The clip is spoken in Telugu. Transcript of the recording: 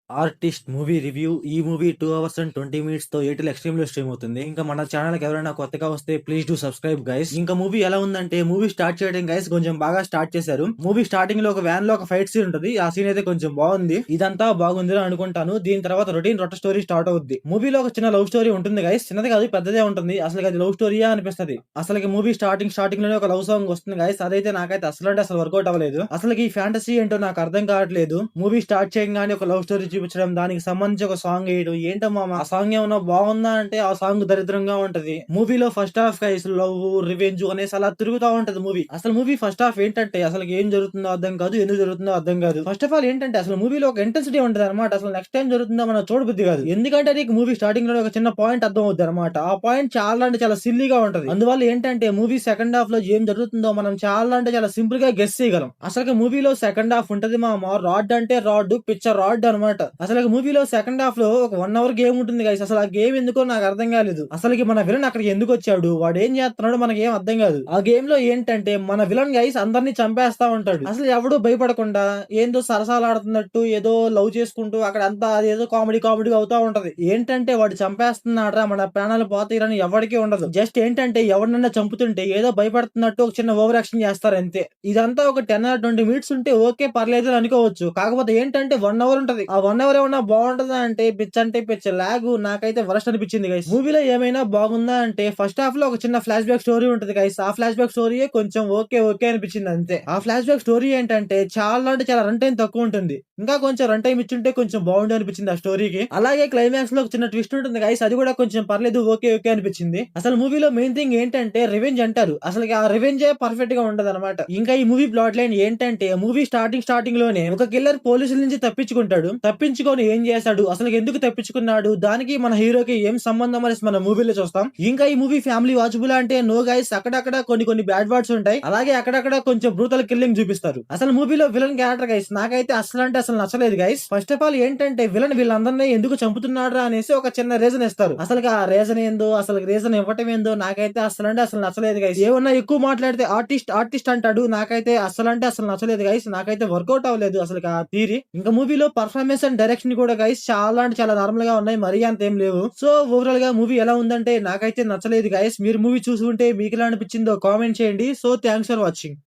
Artist movie review. ఈ మూవీ 2 అవర్స్ అండ్ 20 మినిట్స్ తో ఎయిర్టెల్ ఎక్స్ట్రీమ్ లో స్ట్రీమ్ అవుతుంది. ఇంకా మన ఛానల్ కి ఎవరైనా కొత్తగా వస్తే ప్లీజ్ డూ సబ్స్క్రైబ్ గైస్. ఇంకా మూవీ ఎలా ఉందంటే, మూవీ స్టార్ట్ చేయడం గైస్ కొంచెం బాగా స్టార్ట్ చేశారు. మూవీ స్టార్టింగ్ లో ఒక వ్యాన్ లో ఒక ఫైట్ సీన్ ఉంటుంది. ఆ సీన్ అయితే కొంచెం బాగుంది. ఇదంతా బాగుంది అని అనుకుంటాను. దీని తర్వాత రొటీన్ రొట్ట స్టోరీ స్టార్ట్ అవుద్ది. మూవీలో ఒక చిన్న లవ్ స్టోరీ ఉంటుంది గైస్. చిన్నది కాదు, పెద్దదే ఉంటుంది. అసలు అది లవ్ స్టోరీయా అనిపిస్తుంది. అసలు మూవీ స్టార్టింగ్ లోనే ఒక లవ్ సాంగ్ వస్తుంది గైస్. అదైతే నాకైతే అసలు వర్కౌట్ అవ్వలేదు. అసలు ఈ ఫ్యాంటసీ ఏంటో నాకు అర్థం కావట్లేదు. మూవీ స్టార్ట్ చేయగానే ఒక లవ్ స్టోరీ చూపించడం, దానికి సంబంధించి ఒక సాంగ్ వేయడం, ఏంటో మామ ఆ సాంగ్ ఏమన్నా బాగుందా అంటే ఆ సాంగ్ దరిద్రంగా ఉంటది. మూవీలో first half guys love revenge అనేసి అలా తిరుగుతా ఉంటది మూవీ. అసలు మూవీ ఫస్ట్ హాఫ్ ఏంటంటే అసలు ఏం జరుగుతుందో అర్థం కాదు, ఎందుకు జరుగుతుందో అర్థం కాదు. ఫస్ట్ ఆఫ్ ఆల్ ఏంటంటే అసలు మూవీలో ఒక ఇంటెన్సిటీ ఉంటది అనమాట. అసలు నెక్స్ట్ టైం జరుగుతుందో మనం చూడబుద్ధి కాదు. ఎందుకంటే నీకు మూవీ స్టార్టింగ్ లో ఒక చిన్న పాయింట్ అర్థం అవుద్ది అనమాట. ఆ పాయింట్ చాలా అంటే చాలా సిల్లీగా ఉంటది. అందువల్ల ఏంటంటే మూవీ సెకండ్ హాఫ్ లో ఏం జరుగుతుందో మనం చాలా అంటే చాలా సింపుల్ గా గెస్ చేయగలం. అసలు మూవీలో సెకండ్ హాఫ్ ఉంటది మామ. రాడ్ అంటే రాడ్, పిక్చర్ రాడ్ అనమాట. అసలు మూవీలో సెకండ్ హాఫ్ లో ఒక 1 hour గేమ్ ఉంటుంది గైస్. అసలు ఆ గేమ్ ఎందుకో నాకు అర్థం కాలేదు. అసలు మన విలన్ అక్కడికి ఎందుకు వచ్చాడు, వాడు ఏం చేస్తున్నాడు మనకి ఏం అర్థం కాదు. ఆ గేమ్ లో ఏంటంటే మన విలన్ గైస్ అందరినీ చంపేస్తా ఉంటాడు. అసలు ఎవడు భయపడకుండా ఏందో సరసాలాడుతున్నట్టు ఏదో లవ్ చేసుకుంటూ అక్కడ అంతా ఏదో కామెడీ కామెడీ అవుతా ఉంటది. ఏంటంటే వాడు చంపేస్తున్నాడ్రా, మన ప్రాణాలు పోతాయని ఎవరికీ ఉండదు. జస్ట్ ఏంటంటే ఎవరినన్నా చంపుతుంటే ఏదో భయపడుతున్నట్టు ఒక చిన్న ఓవర్ యాక్షన్ చేస్తారు అంతే. ఇదంతా ఒక 10 or 20 minutes ఉంటే ఓకే పర్లేదు అని అనుకోవచ్చు. కాకపోతే ఏంటంటే 1 hour ఉంటది. ఆ 1 hour ఏమన్నా బాగుంటదా అంటే పిచ్ అంటే పిచ్ లాగ్. నాకైతే వరస్ట్ అనిపించింది గైస్. మూవీలో ఏమైనా బాగుందా అంటే ఫస్ట్ హాఫ్ లో ఒక చిన్న ఫ్లాష్ బ్యాక్ స్టోరీ ఉంటది గైస్. ఆ ఫ్లాష్ బ్యాక్ స్టోరీ కొంచెం ఓకే ఓకే అనిపించింది అంతే. ఆ ఫ్లాష్ బ్యాక్ స్టోరీ ఏంటంటే చాలా అంటే చాలా రన్ టైం తక్కువ ఉంటుంది. ఇంకా కొంచెం రన్ టైం ఇచ్చుంటే కొంచెం బాగుండి అనిపించింది ఆ స్టోరీకి. అలాగే క్లైమాక్స్ లో ఒక చిన్న ట్విస్ట్ ఉంటుంది గైస్. అది కూడా కొంచెం పర్లేదు, ఓకే ఓకే అనిపించింది. అసలు మూవీలో మెయిన్ థింగ్ ఏంటంటే రివెంజ్ అంటారు. అసలు ఆ రివెంజ్ పర్ఫెక్ట్ గా ఉండదు అనమాట. ఇంకా ఈ మూవీ ప్లాట్ లైన్ ఏంటంటే మూవీ స్టార్టింగ్ లోనే ఒక కిల్లర్ పోలీసుల నుంచి తప్పించుకుంటాడు. తప్పించుకొని ఏం చేశాడు, అసలు ఎందుకు తప్పించుకున్నాడు, దానికి మన హీరోకి ఏం సంబంధం అనేసి మన మూవీలో చూస్తాం. ఇంకా ఈ మూవీ ఫ్యామిలీ వాచబుల్ అంటే నో గైస్. అక్కడక్కడ కొన్ని బ్యాడ్ వర్డ్స్ ఉంటాయి. అలాగే అక్కడక్కడ కొంచెం బ్రూటల్ కిల్లింగ్ చూపిస్తారు. అసలు మూవీలో విలన్ క్యారెక్టర్ గైస్ నాకైతే అసలు నచ్చలేదు గైస్. ఫస్ట్ ఆఫ్ ఆల్ ఏంటంటే విలన్ వీళ్ళందరినీ ఎందుకు చంపుతున్నాడు అనేసి ఒక చిన్న రీజన్ ఇస్తారు. అసలు ఆ రీజన్ ఏందో, అసలు రీజన్ ఇవ్వటం ఏందో నాకైతే అసలు నచ్చలేదు గైస్. ఏమన్నా ఎక్కువ మాట్లాడితే ఆర్టిస్ట్ అంటాడు. నాకైతే అసలు నచ్చలేదు గైస్. నాకైతే వర్కౌట్ అవ్వలేదు అసలు ఆ థీరీ. ఇంకా మూవీలో పర్ఫార్మెన్స్ అండ్ డైరెక్షన్ కూడా గైస్ చాలా అంటే చాలా నార్మల్ గా ఉన్నాయి, మరీ అంత ఏం లేవు. సో ఓవరాల్ గా మూవీ ఎలా ఉందంటే నాకైతే నచ్చలేదు గైస్. మీరు మూవీ చూసి ఉంటే మీకు ఎలా అనిపించిందో కామెంట్ చేయండి. So thanks for watching.